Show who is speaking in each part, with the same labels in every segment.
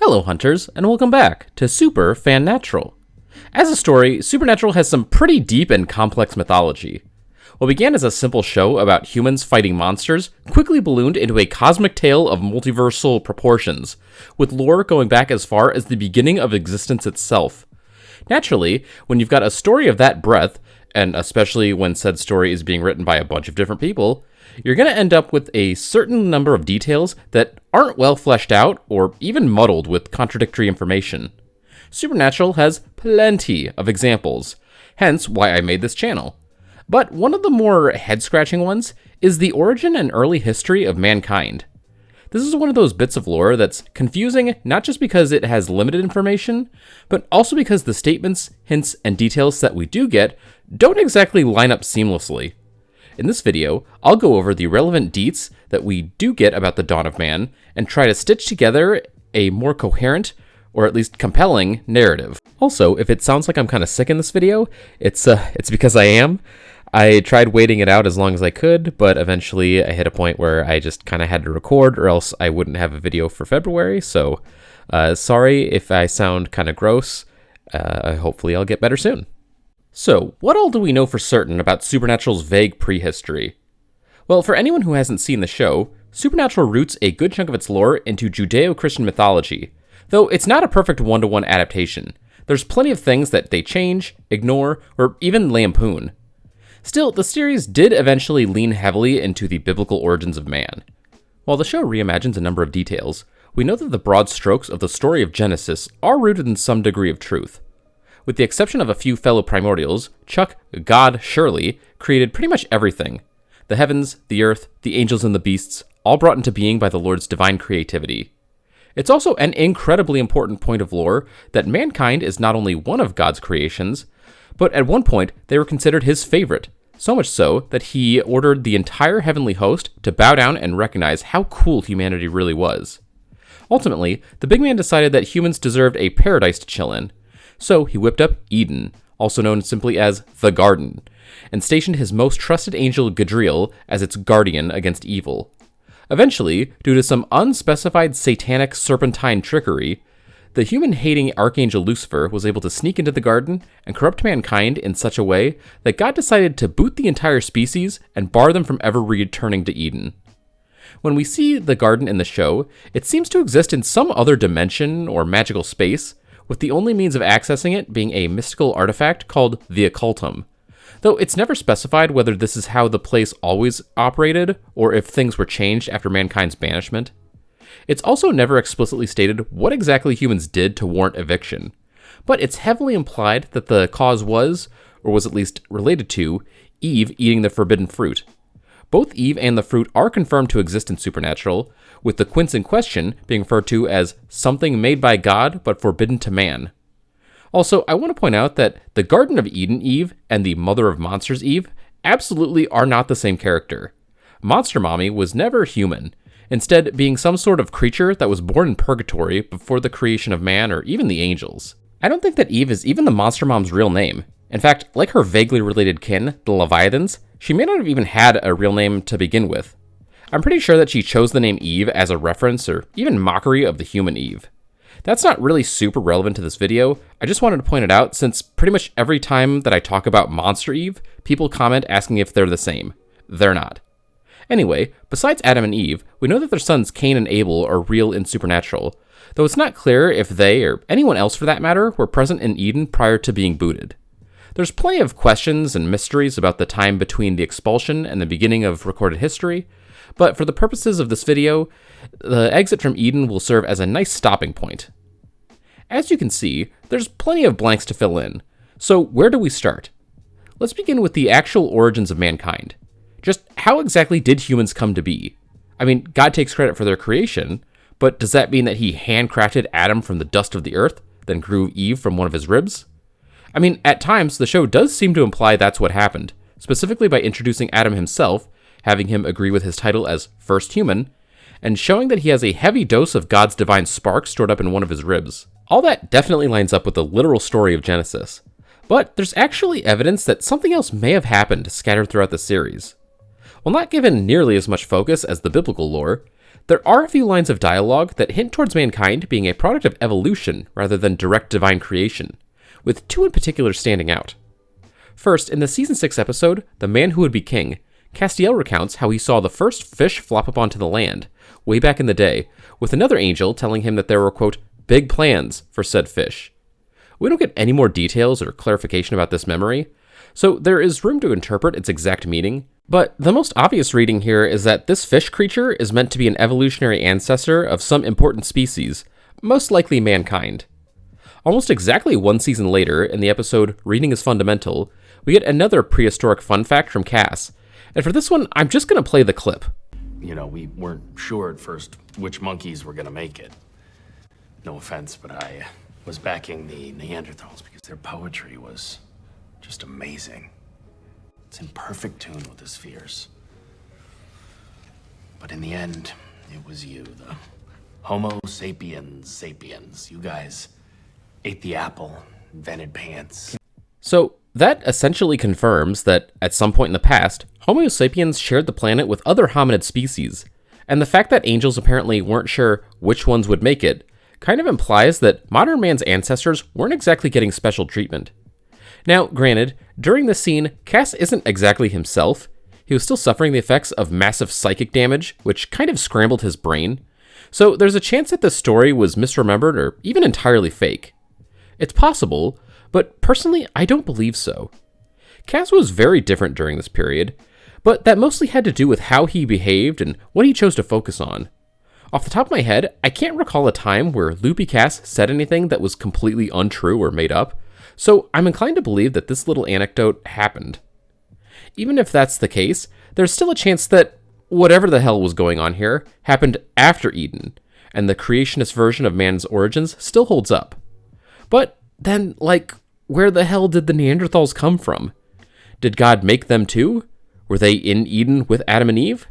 Speaker 1: Hello hunters, and welcome back to Super Fan Natural. As a story, Supernatural has some pretty deep and complex mythology. What began as a simple show about humans fighting monsters quickly ballooned into a cosmic tale of multiversal proportions, with lore going back as far as the beginning of existence itself. Naturally, when you've got a story of that breadth, and especially when said story is being written by a bunch of different people, you're going to end up with a certain number of details that aren't well fleshed out or even muddled with contradictory information. Supernatural has plenty of examples, hence why I made this channel. But one of the more head-scratching ones is the origin and early history of mankind. This is one of those bits of lore that's confusing not just because it has limited information, but also because the statements, hints, and details that we do get don't exactly line up seamlessly. In this video, I'll go over the relevant deets that we do get about the dawn of man and try to stitch together a more coherent, or at least compelling, narrative. Also, if it sounds like I'm kind of sick in this video, it's because I am. I tried waiting it out as long as I could, but eventually I hit a point where I just kind of had to record or else I wouldn't have a video for February, so sorry if I sound kind of gross. Hopefully I'll get better soon. So, what all do we know for certain about Supernatural's vague prehistory? Well, for anyone who hasn't seen the show, Supernatural roots a good chunk of its lore into Judeo-Christian mythology, though it's not a perfect one-to-one adaptation. There's plenty of things that they change, ignore, or even lampoon. Still, the series did eventually lean heavily into the biblical origins of man. While the show reimagines a number of details, we know that the broad strokes of the story of Genesis are rooted in some degree of truth. With the exception of a few fellow primordials, Chuck, God Shirley, created pretty much everything. The heavens, the earth, the angels, and the beasts, all brought into being by the Lord's divine creativity. It's also an incredibly important point of lore that mankind is not only one of God's creations, but at one point they were considered his favorite, so much so that he ordered the entire heavenly host to bow down and recognize how cool humanity really was. Ultimately, the big man decided that humans deserved a paradise to chill in, so he whipped up Eden, also known simply as the Garden, and stationed his most trusted angel Gadriel as its guardian against evil. Eventually, due to some unspecified satanic serpentine trickery, the human-hating archangel Lucifer was able to sneak into the garden and corrupt mankind in such a way that God decided to boot the entire species and bar them from ever returning to Eden. When we see the garden in the show, it seems to exist in some other dimension or magical space, with the only means of accessing it being a mystical artifact called the Occultum, though it's never specified whether this is how the place always operated or if things were changed after mankind's banishment. It's also never explicitly stated what exactly humans did to warrant eviction, but it's heavily implied that the cause was, or was at least related to, Eve eating the forbidden fruit. Both Eve and the fruit are confirmed to exist in Supernatural, with the quince in question being referred to as something made by God but forbidden to man. Also, I want to point out that the Garden of Eden Eve and the Mother of Monsters Eve absolutely are not the same character. Monster Mommy was never human, instead being some sort of creature that was born in purgatory before the creation of man or even the angels. I don't think that Eve is even the Monster Mom's real name. In fact, like her vaguely related kin, the Leviathans, she may not have even had a real name to begin with. I'm pretty sure that she chose the name Eve as a reference or even mockery of the human Eve. That's not really super relevant to this video, I just wanted to point it out since pretty much every time that I talk about Monster Eve, people comment asking if they're the same. They're not. Anyway, besides Adam and Eve, we know that their sons Cain and Abel are real in Supernatural, though it's not clear if they, or anyone else for that matter, were present in Eden prior to being booted. There's plenty of questions and mysteries about the time between the expulsion and the beginning of recorded history, but for the purposes of this video, the exit from Eden will serve as a nice stopping point. As you can see, there's plenty of blanks to fill in, so where do we start? Let's begin with the actual origins of mankind. Just how exactly did humans come to be? I mean, God takes credit for their creation, but does that mean that he handcrafted Adam from the dust of the earth, then grew Eve from one of his ribs? I mean, at times, the show does seem to imply that's what happened, specifically by introducing Adam himself, having him agree with his title as first human, and showing that he has a heavy dose of God's divine spark stored up in one of his ribs. All that definitely lines up with the literal story of Genesis. But there's actually evidence that something else may have happened scattered throughout the series. While not given nearly as much focus as the biblical lore, There are a few lines of dialogue that hint towards mankind being a product of evolution rather than direct divine creation, with two in particular standing out. First, in the Season 6 episode, The Man Who Would Be King, Castiel recounts how he saw the first fish flop up onto the land, way back in the day, with another angel telling him that there were, quote, big plans for said fish. We don't get any more details or clarification about this memory, so there is room to interpret its exact meaning, but the most obvious reading here is that this fish creature is meant to be an evolutionary ancestor of some important species, most likely mankind. Almost exactly one season later, in the episode Reading is Fundamental, we get another prehistoric fun fact from Cass, and for this one, I'm just going to play the clip.
Speaker 2: You know, we weren't sure at first which monkeys were going to make it. No offense, but I was backing the Neanderthals because their poetry was just amazing. It's in perfect tune with the spheres. But in the end, it was you, the Homo sapiens sapiens. You guys ate the apple, invented pants.
Speaker 1: So, that essentially confirms that, at some point in the past, Homo sapiens shared the planet with other hominid species, and the fact that angels apparently weren't sure which ones would make it kind of implies that modern man's ancestors weren't exactly getting special treatment. Now, granted, during this scene, Cass isn't exactly himself. He was still suffering the effects of massive psychic damage, which kind of scrambled his brain, so there's a chance that the story was misremembered or even entirely fake. It's possible, but personally, I don't believe so. Cass was very different during this period, but that mostly had to do with how he behaved and what he chose to focus on. Off the top of my head, I can't recall a time where Loopy Cass said anything that was completely untrue or made up, so I'm inclined to believe that this little anecdote happened. Even if that's the case, there's still a chance that whatever the hell was going on here happened after Eden, and the creationist version of man's origins still holds up. But then, where the hell did the Neanderthals come from? Did God make them too? Were they in Eden with Adam and Eve?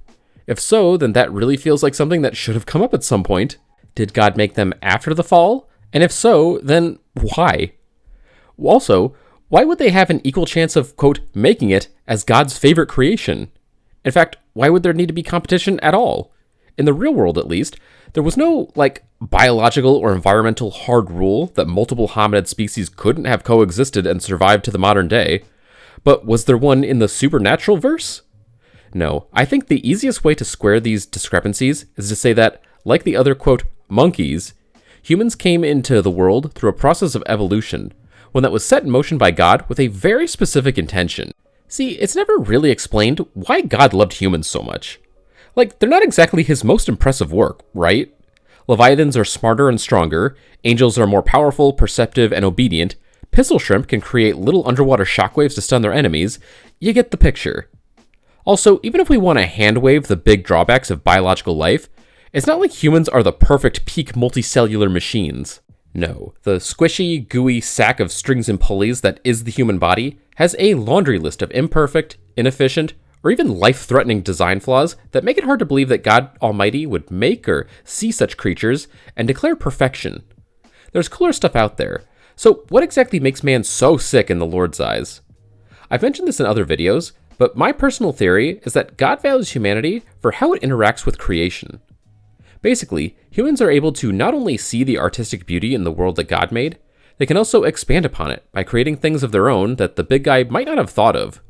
Speaker 1: If so, then that really feels like something that should have come up at some point. Did God make them after the fall? And if so, then why? Also, why would they have an equal chance of, quote, making it as God's favorite creation? In fact, why would there need to be competition at all? In the real world, at least, there was no, biological or environmental hard rule that multiple hominid species couldn't have coexisted and survived to the modern day. But was there one in the supernatural verse? No, I think the easiest way to square these discrepancies is to say that, like the other, quote, monkeys, humans came into the world through a process of evolution, one that was set in motion by God with a very specific intention. See, it's never really explained why God loved humans so much. They're not exactly his most impressive work, right? Leviathans are smarter and stronger, angels are more powerful, perceptive, and obedient, pistol shrimp can create little underwater shockwaves to stun their enemies. You get the picture. Also, even if we want to hand-wave the big drawbacks of biological life, it's not like humans are the perfect peak multicellular machines. No, the squishy, gooey sack of strings and pulleys that is the human body has a laundry list of imperfect, inefficient, or even life-threatening design flaws that make it hard to believe that God Almighty would make or see such creatures and declare perfection. There's cooler stuff out there, so what exactly makes man so sick in the Lord's eyes? I've mentioned this in other videos, but my personal theory is that God values humanity for how it interacts with creation. Basically, humans are able to not only see the artistic beauty in the world that God made, they can also expand upon it by creating things of their own that the big guy might not have thought of.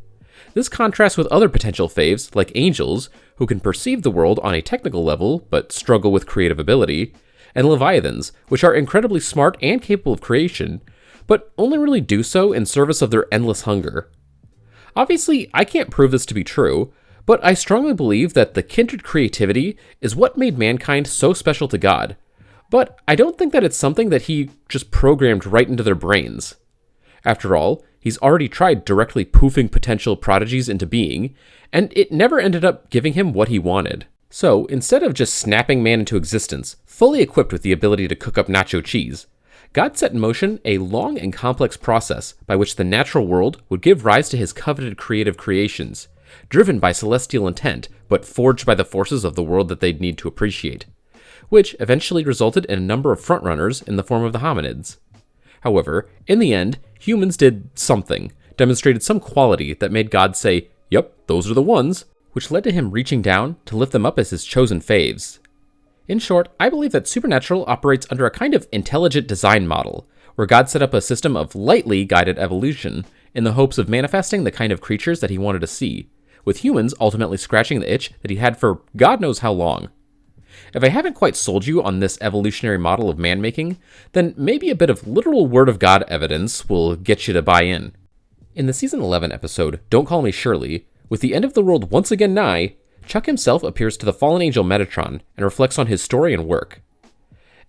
Speaker 1: This contrasts with other potential faves, like angels, who can perceive the world on a technical level but struggle with creative ability, and leviathans, which are incredibly smart and capable of creation, but only really do so in service of their endless hunger. Obviously, I can't prove this to be true, but I strongly believe that the kindred creativity is what made mankind so special to God, but I don't think that it's something that he just programmed right into their brains. After all, he's already tried directly poofing potential prodigies into being, and it never ended up giving him what he wanted. So, instead of just snapping man into existence, fully equipped with the ability to cook up nacho cheese, God set in motion a long and complex process by which the natural world would give rise to his coveted creative creations, driven by celestial intent, but forged by the forces of the world that they'd need to appreciate, which eventually resulted in a number of frontrunners in the form of the hominids. However, in the end, humans did something, demonstrated some quality that made God say, "Yep, those are the ones," which led to him reaching down to lift them up as his chosen faves. In short, I believe that Supernatural operates under a kind of intelligent design model, where God set up a system of lightly guided evolution in the hopes of manifesting the kind of creatures that he wanted to see, with humans ultimately scratching the itch that he had for God knows how long. If I haven't quite sold you on this evolutionary model of man-making, then maybe a bit of literal Word of God evidence will get you to buy in. In the Season 11 episode, Don't Call Me Shirley, with the end of the world once again nigh, Chuck himself appears to the fallen angel Metatron and reflects on his story and work.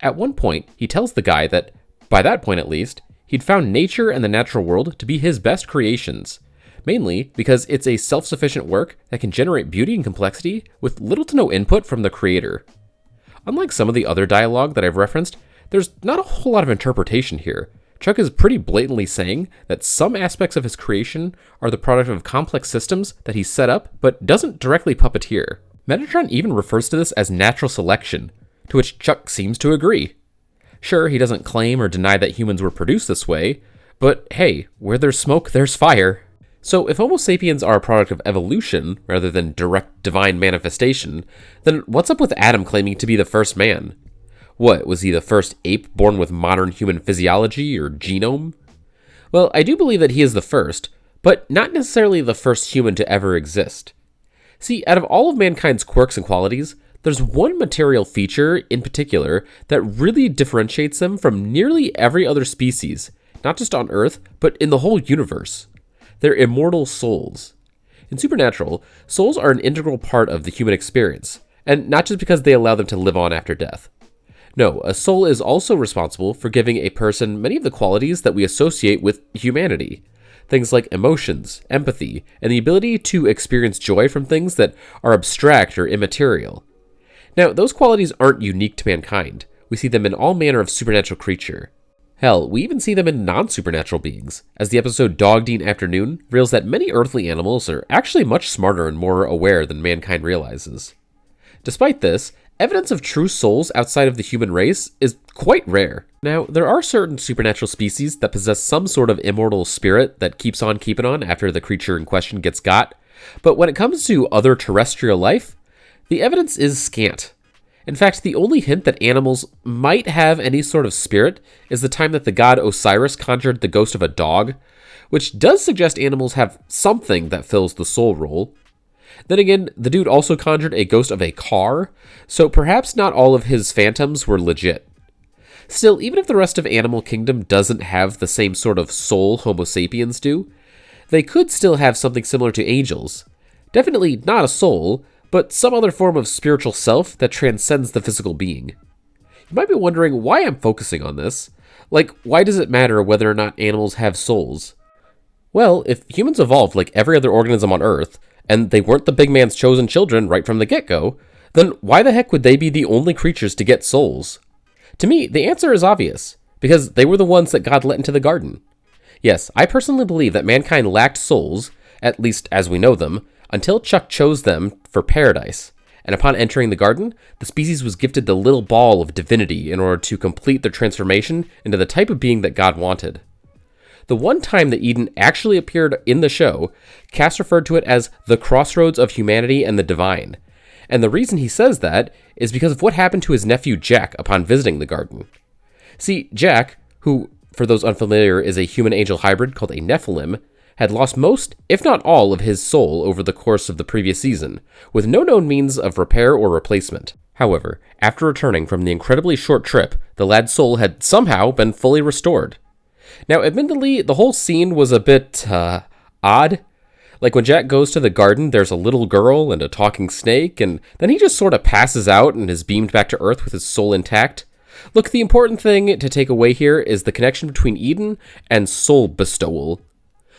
Speaker 1: At one point, he tells the guy that, by that point at least, he'd found nature and the natural world to be his best creations, mainly because it's a self-sufficient work that can generate beauty and complexity with little to no input from the creator. Unlike some of the other dialogue that I've referenced, there's not a whole lot of interpretation here. Chuck is pretty blatantly saying that some aspects of his creation are the product of complex systems that he's set up, but doesn't directly puppeteer. Metatron even refers to this as natural selection, to which Chuck seems to agree. Sure, he doesn't claim or deny that humans were produced this way, but hey, where there's smoke, there's fire. So if Homo sapiens are a product of evolution, rather than direct divine manifestation, then what's up with Adam claiming to be the first man? What, was he the first ape born with modern human physiology or genome? Well, I do believe that he is the first, but not necessarily the first human to ever exist. See, out of all of mankind's quirks and qualities, there's one material feature in particular that really differentiates them from nearly every other species, not just on Earth, but in the whole universe. They're immortal souls. In Supernatural, souls are an integral part of the human experience, and not just because they allow them to live on after death. No, a soul is also responsible for giving a person many of the qualities that we associate with humanity. Things like emotions, empathy, and the ability to experience joy from things that are abstract or immaterial. Now, those qualities aren't unique to mankind. We see them in all manner of supernatural creature. Hell, we even see them in non-supernatural beings, as the episode Dog Dean Afternoon reveals that many earthly animals are actually much smarter and more aware than mankind realizes. Despite this, evidence of true souls outside of the human race is quite rare. Now, there are certain supernatural species that possess some sort of immortal spirit that keeps on keeping on after the creature in question gets got, but when it comes to other terrestrial life, the evidence is scant. In fact, the only hint that animals might have any sort of spirit is the time that the god Osiris conjured the ghost of a dog, which does suggest animals have something that fills the soul role. Then again, the dude also conjured a ghost of a car, so perhaps not all of his phantoms were legit. Still, even if the rest of Animal Kingdom doesn't have the same sort of soul Homo sapiens do, they could still have something similar to angels. Definitely not a soul, but some other form of spiritual self that transcends the physical being. You might be wondering why I'm focusing on this. Like, why does it matter whether or not animals have souls? Well, if humans evolved like every other organism on Earth, and they weren't the big man's chosen children right from the get-go, then why the heck would they be the only creatures to get souls? To me, the answer is obvious, because they were the ones that God let into the garden. Yes, I personally believe that mankind lacked souls, at least as we know them, until Chuck chose them for paradise, and upon entering the garden, the species was gifted the little ball of divinity in order to complete their transformation into the type of being that God wanted. The one time that Eden actually appeared in the show, Cass referred to it as the crossroads of humanity and the divine, and the reason he says that is because of what happened to his nephew Jack upon visiting the garden. See, Jack, who, for those unfamiliar, is a human-angel hybrid called a Nephilim, had lost most, if not all, of his soul over the course of the previous season, with no known means of repair or replacement. However, after returning from the incredibly short trip, the lad's soul had somehow been fully restored. Now, admittedly, the whole scene was a bit, odd. Like when Jack goes to the garden, there's a little girl and a talking snake, and then he just sort of passes out and is beamed back to Earth with his soul intact. Look, the important thing to take away here is the connection between Eden and soul bestowal.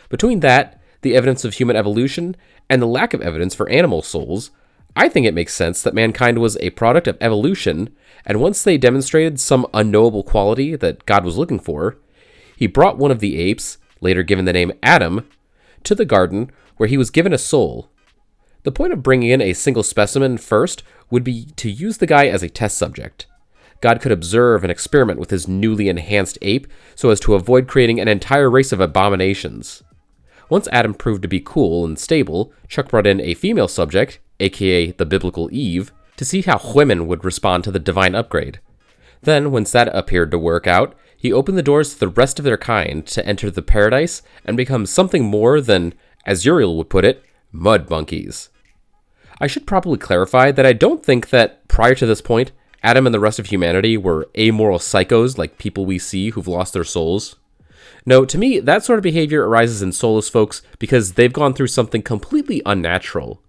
Speaker 1: Between that, the evidence of human evolution, and the lack of evidence for animal souls, I think it makes sense that mankind was a product of evolution, and once they demonstrated some unknowable quality that God was looking for, he brought one of the apes, later given the name Adam, to the garden where he was given a soul. The point of bringing in a single specimen first would be to use the guy as a test subject. God could observe and experiment with his newly enhanced ape so as to avoid creating an entire race of abominations. Once Adam proved to be cool and stable, Chuck brought in a female subject, aka the biblical Eve, to see how women would respond to the divine upgrade. Then, once that appeared to work out, he opened the doors to the rest of their kind to enter the paradise and become something more than, as Uriel would put it, mud monkeys. I should probably clarify that I don't think that, prior to this point, Adam and the rest of humanity were amoral psychos like people we see who've lost their souls. No, to me, that sort of behavior arises in soulless folks because they've gone through something completely unnatural.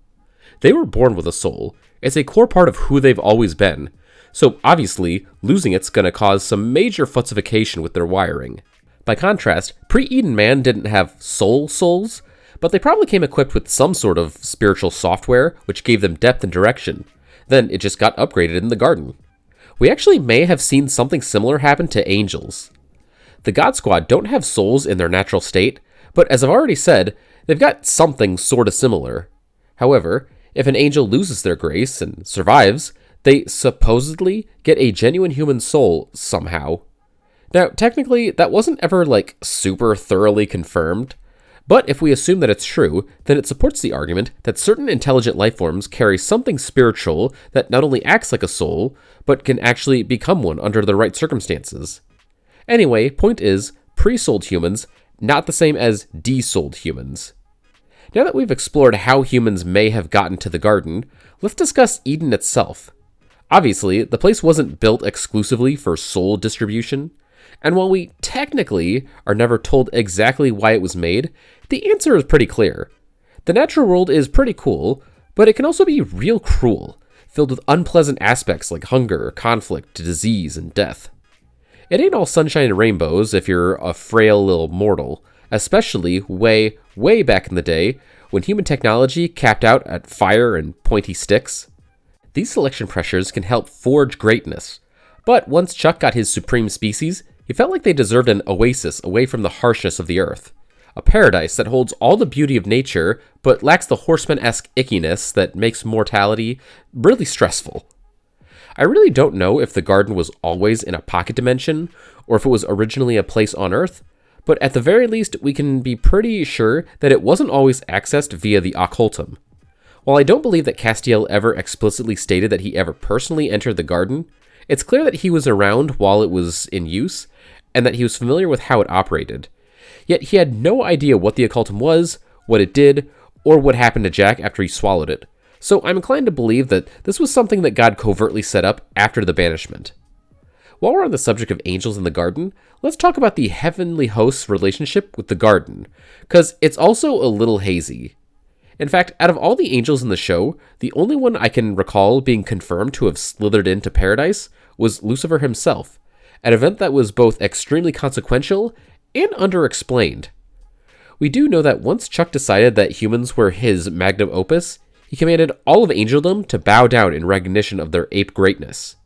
Speaker 1: They were born with a soul. It's a core part of who they've always been. So obviously, losing it's going to cause some major futzification with their wiring. By contrast, pre-Eden man didn't have souls, but they probably came equipped with some sort of spiritual software which gave them depth and direction. Then it just got upgraded in the garden. We actually may have seen something similar happen to angels. The God Squad don't have souls in their natural state, but as I've already said, they've got something sort of similar. However, if an angel loses their grace and survives, they supposedly get a genuine human soul somehow. Now, technically, that wasn't ever, super thoroughly confirmed, but if we assume that it's true, then it supports the argument that certain intelligent life forms carry something spiritual that not only acts like a soul, but can actually become one under the right circumstances. Anyway, point is, pre-souled humans, not the same as de-souled humans. Now that we've explored how humans may have gotten to the garden, let's discuss Eden itself. Obviously, the place wasn't built exclusively for soul distribution, and while we technically are never told exactly why it was made, the answer is pretty clear. The natural world is pretty cool, but it can also be real cruel, filled with unpleasant aspects like hunger, conflict, disease, and death. It ain't all sunshine and rainbows if you're a frail little mortal, especially way, way back in the day when human technology capped out at fire and pointy sticks. These selection pressures can help forge greatness, but once Chuck got his supreme species, he felt like they deserved an oasis away from the harshness of the earth. A paradise that holds all the beauty of nature, but lacks the horseman-esque ickiness that makes mortality really stressful. I really don't know if the garden was always in a pocket dimension, or if it was originally a place on Earth, but at the very least, we can be pretty sure that it wasn't always accessed via the occultum. While I don't believe that Castiel ever explicitly stated that he ever personally entered the garden, it's clear that he was around while it was in use, and that he was familiar with how it operated. Yet he had no idea what the occultum was, what it did, or what happened to Jack after he swallowed it. So I'm inclined to believe that this was something that God covertly set up after the banishment. While we're on the subject of angels in the garden, let's talk about the heavenly host's relationship with the garden, because it's also a little hazy. In fact, out of all the angels in the show, the only one I can recall being confirmed to have slithered into paradise was Lucifer himself, an event that was both extremely consequential and underexplained. We do know that once Chuck decided that humans were his magnum opus, he commanded all of angeldom to bow down in recognition of their ape greatness.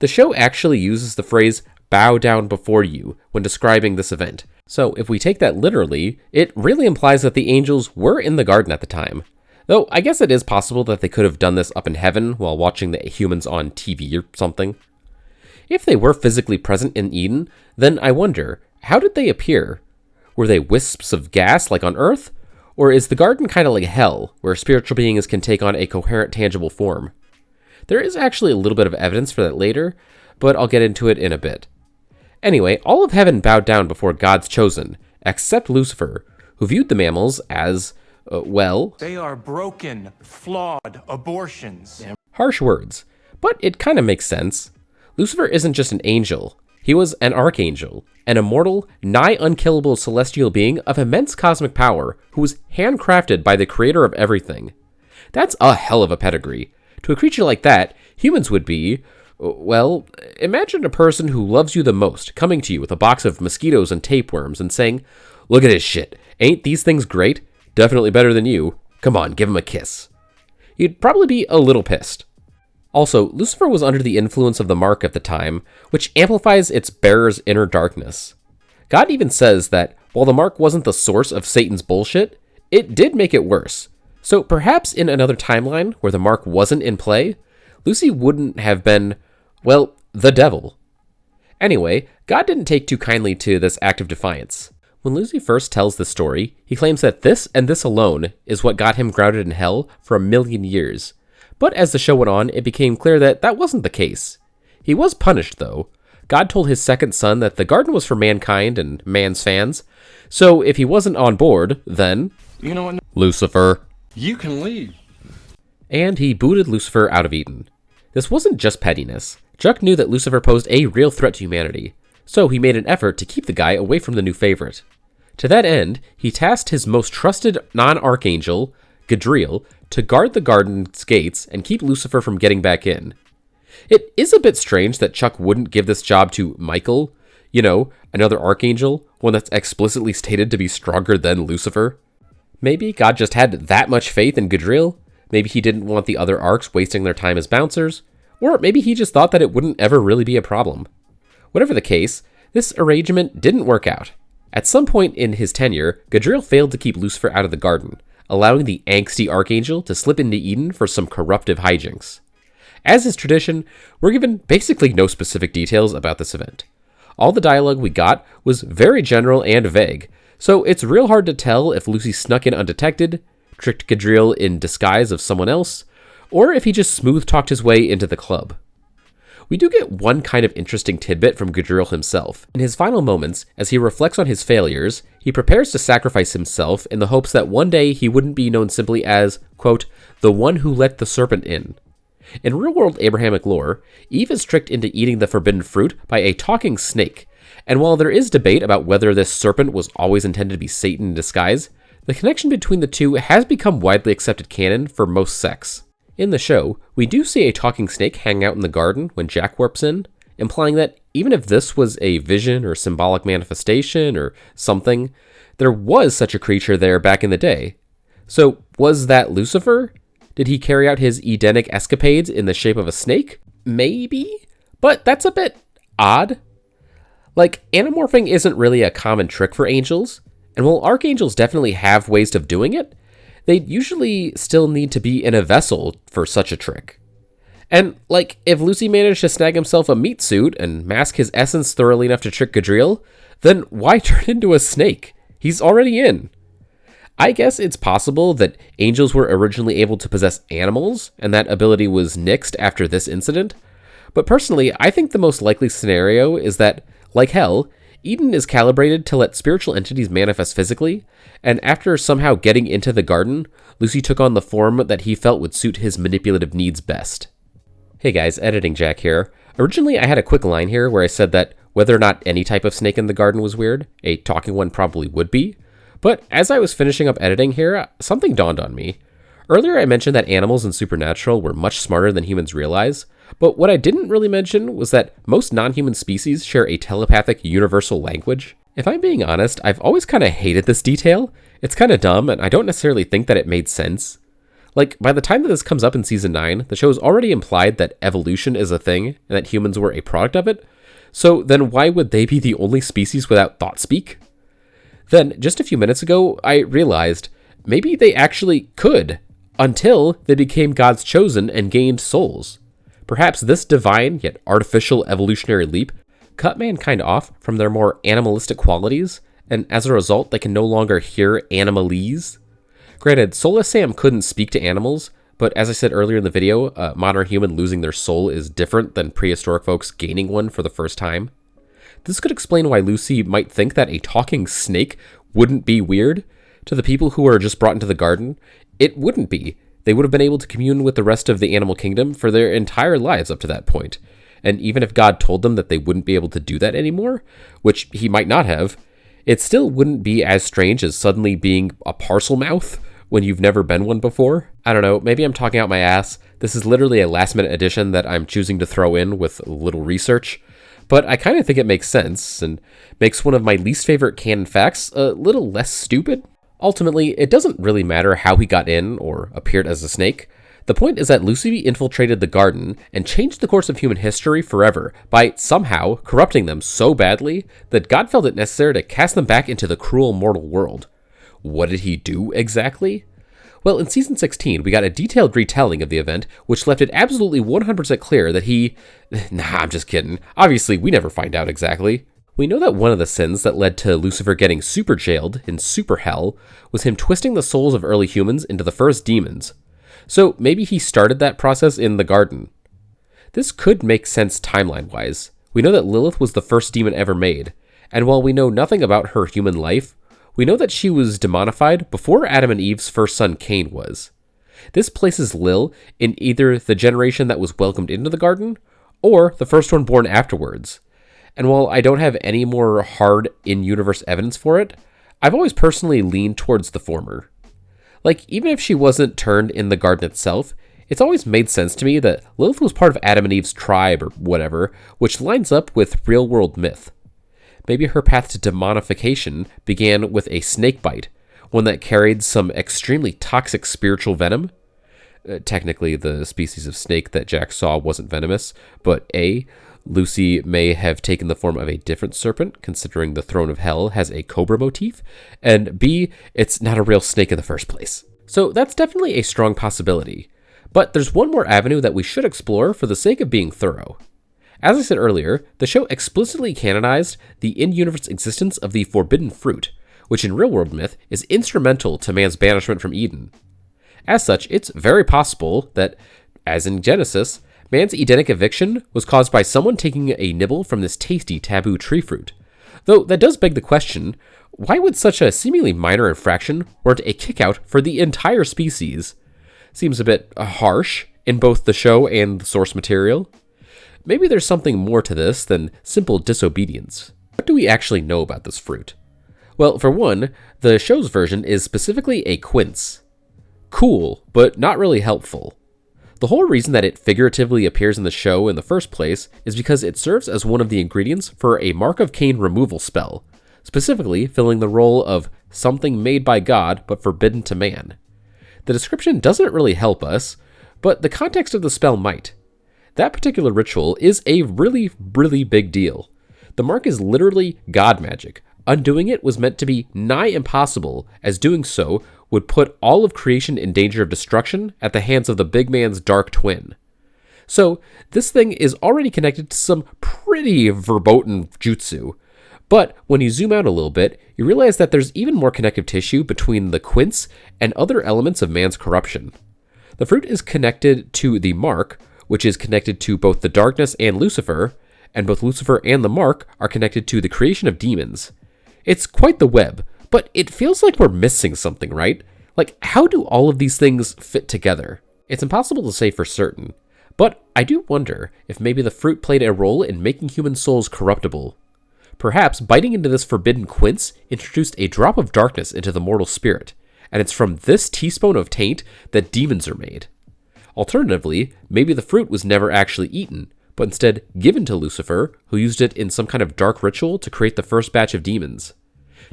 Speaker 1: The show actually uses the phrase, bow down before you, when describing this event. So if we take that literally, it really implies that the angels were in the garden at the time. Though I guess it is possible that they could have done this up in heaven while watching the humans on TV or something. If they were physically present in Eden, then I wonder, how did they appear? Were they wisps of gas like on Earth? Or is the garden kind of like hell, where spiritual beings can take on a coherent, tangible form? There is actually a little bit of evidence for that later, but I'll get into it in a bit. Anyway, all of heaven bowed down before God's chosen, except Lucifer, who viewed the mammals as,
Speaker 3: they are broken, flawed abortions.
Speaker 1: Harsh words, but it kind of makes sense. Lucifer isn't just an angel. He was an archangel, an immortal, nigh unkillable celestial being of immense cosmic power who was handcrafted by the creator of everything. That's a hell of a pedigree. To a creature like that, humans would be, imagine a person who loves you the most coming to you with a box of mosquitoes and tapeworms and saying, "Look at his shit. Ain't these things great? Definitely better than you. Come on, give him a kiss." You'd probably be a little pissed. Also, Lucifer was under the influence of the mark at the time, which amplifies its bearer's inner darkness. God even says that while the mark wasn't the source of Satan's bullshit, it did make it worse. So perhaps in another timeline where the mark wasn't in play, Lucy wouldn't have been, the devil. Anyway, God didn't take too kindly to this act of defiance. When Lucy first tells the story, he claims that this and this alone is what got him grounded in hell for 1,000,000 years. But as the show went on, it became clear that that wasn't the case. He was punished, though. God told his second son that the garden was for mankind and man's fans, so if he wasn't on board, then...
Speaker 3: You know what?
Speaker 1: Lucifer.
Speaker 3: You can leave.
Speaker 1: And he booted Lucifer out of Eden. This wasn't just pettiness. Chuck knew that Lucifer posed a real threat to humanity, so he made an effort to keep the guy away from the new favorite. To that end, he tasked his most trusted non-archangel, Gadriel, to guard the garden's gates and keep Lucifer from getting back in. It is a bit strange that Chuck wouldn't give this job to Michael, another archangel, one that's explicitly stated to be stronger than Lucifer. Maybe God just had that much faith in Gadriel. Maybe he didn't want the other arcs wasting their time as bouncers. Or maybe he just thought that it wouldn't ever really be a problem. Whatever the case, this arrangement didn't work out. At some point in his tenure, Gadriel failed to keep Lucifer out of the garden, allowing the angsty archangel to slip into Eden for some corruptive hijinks. As is tradition, we're given basically no specific details about this event. All the dialogue we got was very general and vague, so it's real hard to tell if Lucy snuck in undetected, tricked Gadriel in disguise of someone else, or if he just smooth-talked his way into the club. We do get one kind of interesting tidbit from Gadriel himself. In his final moments, as he reflects on his failures, he prepares to sacrifice himself in the hopes that one day he wouldn't be known simply as, quote, the one who let the serpent in. In real-world Abrahamic lore, Eve is tricked into eating the forbidden fruit by a talking snake, and while there is debate about whether this serpent was always intended to be Satan in disguise, the connection between the two has become widely accepted canon for most sects. In the show, we do see a talking snake hang out in the garden when Jack warps in, implying that even if this was a vision or symbolic manifestation or something, there was such a creature there back in the day. So was that Lucifer? Did he carry out his Edenic escapades in the shape of a snake? Maybe? But that's a bit odd. Like, anamorphing isn't really a common trick for angels, and while archangels definitely have ways of doing it, they usually still need to be in a vessel for such a trick. And, if Lucy managed to snag himself a meat suit and mask his essence thoroughly enough to trick Gadriel, then why turn into a snake? He's already in. I guess it's possible that angels were originally able to possess animals, and that ability was nixed after this incident. But personally, I think the most likely scenario is that, like hell, Eden is calibrated to let spiritual entities manifest physically, and after somehow getting into the garden, Lucy took on the form that he felt would suit his manipulative needs best. Hey guys, Editing Jack here. Originally I had a quick line here where I said that whether or not any type of snake in the garden was weird, a talking one probably would be. But as I was finishing up editing here, something dawned on me. Earlier I mentioned that animals in Supernatural were much smarter than humans realize, but what I didn't really mention was that most non-human species share a telepathic universal language. If I'm being honest, I've always kind of hated this detail. It's kind of dumb, and I don't necessarily think that it made sense. By the time that this comes up in Season 9, the show has already implied that evolution is a thing, and that humans were a product of it. So then why would they be the only species without thought speak? Then, just a few minutes ago, I realized maybe they actually could, until they became God's chosen and gained souls. Perhaps this divine yet artificial evolutionary leap cut mankind off from their more animalistic qualities, and as a result, they can no longer hear animalese. Granted, Soulless Sam couldn't speak to animals, but as I said earlier in the video, a modern human losing their soul is different than prehistoric folks gaining one for the first time. This could explain why Lucy might think that a talking snake wouldn't be weird. To the people who were just brought into the garden, it wouldn't be. They would have been able to commune with the rest of the animal kingdom for their entire lives up to that point. And even if God told them that they wouldn't be able to do that anymore, which he might not have, it still wouldn't be as strange as suddenly being a parcel mouth when you've never been one before. I don't know, maybe I'm talking out my ass. This is literally a last minute addition that I'm choosing to throw in with a little research. But I kind of think it makes sense, and makes one of my least favorite canon facts a little less stupid. Ultimately, it doesn't really matter how he got in or appeared as a snake. The point is that Lucy infiltrated the garden and changed the course of human history forever by somehow corrupting them so badly that God felt it necessary to cast them back into the cruel mortal world. What did he do exactly? Well, in Season 16, we got a detailed retelling of the event, which left it absolutely 100% clear that he... Nah, I'm just kidding. Obviously, we never find out exactly. We know that one of the sins that led to Lucifer getting super jailed in super hell was him twisting the souls of early humans into the first demons. So maybe he started that process in the garden. This could make sense timeline-wise. We know that Lilith was the first demon ever made, and while we know nothing about her human life, we know that she was demonified before Adam and Eve's first son Cain was. This places Lil in either the generation that was welcomed into the garden, or the first one born afterwards. And while I don't have any more hard in-universe evidence for it, I've always personally leaned towards the former. Like, even if she wasn't turned in the garden itself, it's always made sense to me that Lilith was part of Adam and Eve's tribe or whatever, which lines up with real-world myth. Maybe her path to demonification began with a snake bite, one that carried some extremely toxic spiritual venom. Technically, the species of snake that Jack saw wasn't venomous, but A, Lucy may have taken the form of a different serpent, considering the throne of hell has a cobra motif, and B, it's not a real snake in the first place. So that's definitely a strong possibility. But there's one more avenue that we should explore for the sake of being thorough. As I said earlier, the show explicitly canonized the in-universe existence of the forbidden fruit, which in real-world myth is instrumental to man's banishment from Eden. As such, it's very possible that, as in Genesis, man's Edenic eviction was caused by someone taking a nibble from this tasty taboo tree fruit. Though that does beg the question, why would such a seemingly minor infraction warrant a kick-out for the entire species? Seems a bit harsh in both the show and the source material. Maybe there's something more to this than simple disobedience. What do we actually know about this fruit? Well, for one, the show's version is specifically a quince. Cool, but not really helpful. The whole reason that it figuratively appears in the show in the first place is because it serves as one of the ingredients for a Mark of Cain removal spell, specifically filling the role of something made by God but forbidden to man. The description doesn't really help us, but the context of the spell might. That particular ritual is a really, really big deal. The mark is literally God magic. Undoing it was meant to be nigh impossible, as doing so would put all of creation in danger of destruction at the hands of the big man's dark twin. So, this thing is already connected to some pretty verboten jutsu. But when you zoom out a little bit, you realize that there's even more connective tissue between the quince and other elements of man's corruption. The fruit is connected to the mark, which is connected to both the darkness and Lucifer, and both Lucifer and the mark are connected to the creation of demons. It's quite the web, but it feels like we're missing something, right? Like, how do all of these things fit together? It's impossible to say for certain, but I do wonder if maybe the fruit played a role in making human souls corruptible. Perhaps biting into this forbidden quince introduced a drop of darkness into the mortal spirit, and it's from this teaspoon of taint that demons are made. Alternatively, maybe the fruit was never actually eaten, but instead given to Lucifer, who used it in some kind of dark ritual to create the first batch of demons.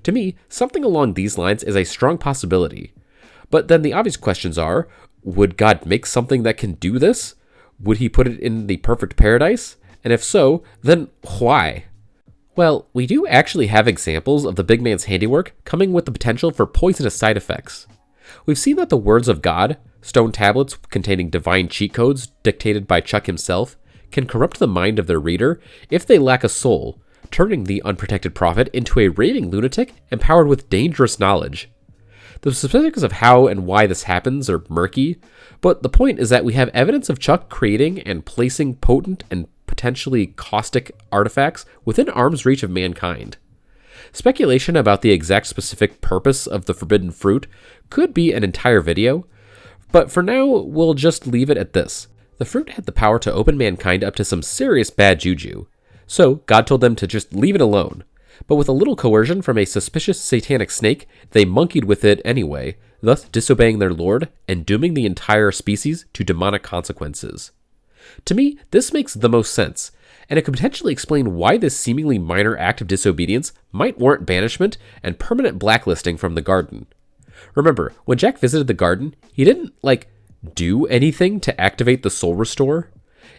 Speaker 1: To me, something along these lines is a strong possibility. But then the obvious questions are, would God make something that can do this? Would he put it in the perfect paradise? And if so, then why? Well, we do actually have examples of the big man's handiwork coming with the potential for poisonous side effects. We've seen that the words of God, stone tablets containing divine cheat codes dictated by Chuck himself, can corrupt the mind of their reader if they lack a soul, turning the unprotected prophet into a raving lunatic empowered with dangerous knowledge. The specifics of how and why this happens are murky, but the point is that we have evidence of Chuck creating and placing potent and potentially caustic artifacts within arm's reach of mankind. Speculation about the exact specific purpose of the forbidden fruit could be an entire video, but for now, we'll just leave it at this. The fruit had the power to open mankind up to some serious bad juju, so God told them to just leave it alone. But with a little coercion from a suspicious satanic snake, they monkeyed with it anyway, thus disobeying their lord and dooming the entire species to demonic consequences. To me, this makes the most sense, and it could potentially explain why this seemingly minor act of disobedience might warrant banishment and permanent blacklisting from the garden. Remember, when Jack visited the garden, he didn't, do anything to activate the soul restore.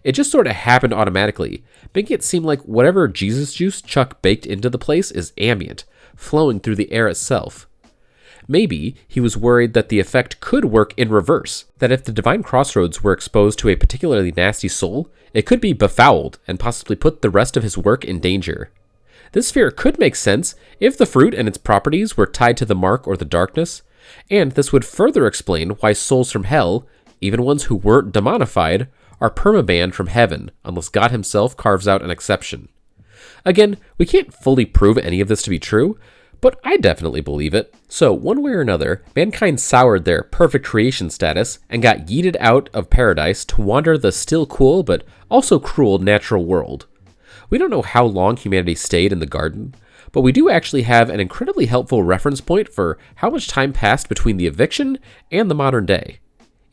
Speaker 1: It just sort of happened automatically, making it seem like whatever Jesus juice Chuck baked into the place is ambient, flowing through the air itself. Maybe he was worried that the effect could work in reverse, that if the divine crossroads were exposed to a particularly nasty soul, it could be befouled and possibly put the rest of his work in danger. This fear could make sense if the fruit and its properties were tied to the mark or the darkness, and this would further explain why souls from hell, even ones who weren't demonified, are permabanned from heaven unless God himself carves out an exception. Again, we can't fully prove any of this to be true, but I definitely believe it. So, one way or another, mankind soured their perfect creation status and got yeeted out of paradise to wander the still cool but also cruel natural world. We don't know how long humanity stayed in the garden, but we do actually have an incredibly helpful reference point for how much time passed between the eviction and the modern day.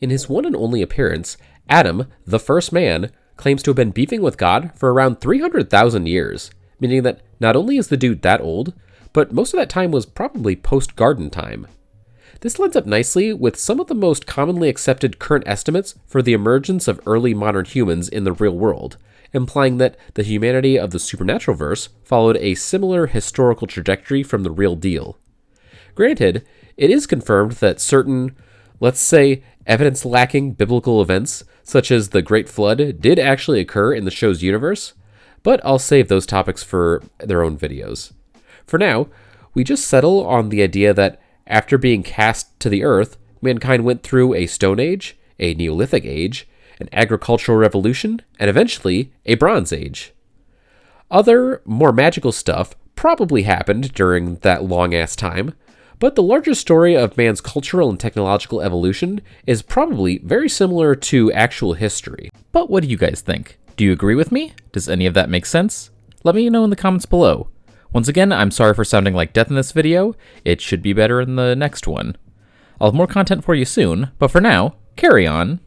Speaker 1: In his one and only appearance, Adam, the first man, claims to have been beefing with God for around 300,000 years, meaning that not only is the dude that old, but most of that time was probably post-garden time. This lines up nicely with some of the most commonly accepted current estimates for the emergence of early modern humans in the real world, implying that the humanity of the supernatural verse followed a similar historical trajectory from the real deal. Granted, it is confirmed that certain, let's say, evidence-lacking biblical events, such as the Great Flood, did actually occur in the show's universe, but I'll save those topics for their own videos. For now, we just settle on the idea that after being cast to the earth, mankind went through a Stone Age, a Neolithic Age, an agricultural revolution, and eventually a Bronze Age. Other, more magical stuff probably happened during that long-ass time, but the larger story of man's cultural and technological evolution is probably very similar to actual history.
Speaker 4: But what do you guys think? Do you agree with me? Does any of that make sense? Let me know in the comments below. Once again, I'm sorry for sounding like death in this video. It should be better in the next one. I'll have more content for you soon, but for now, carry on.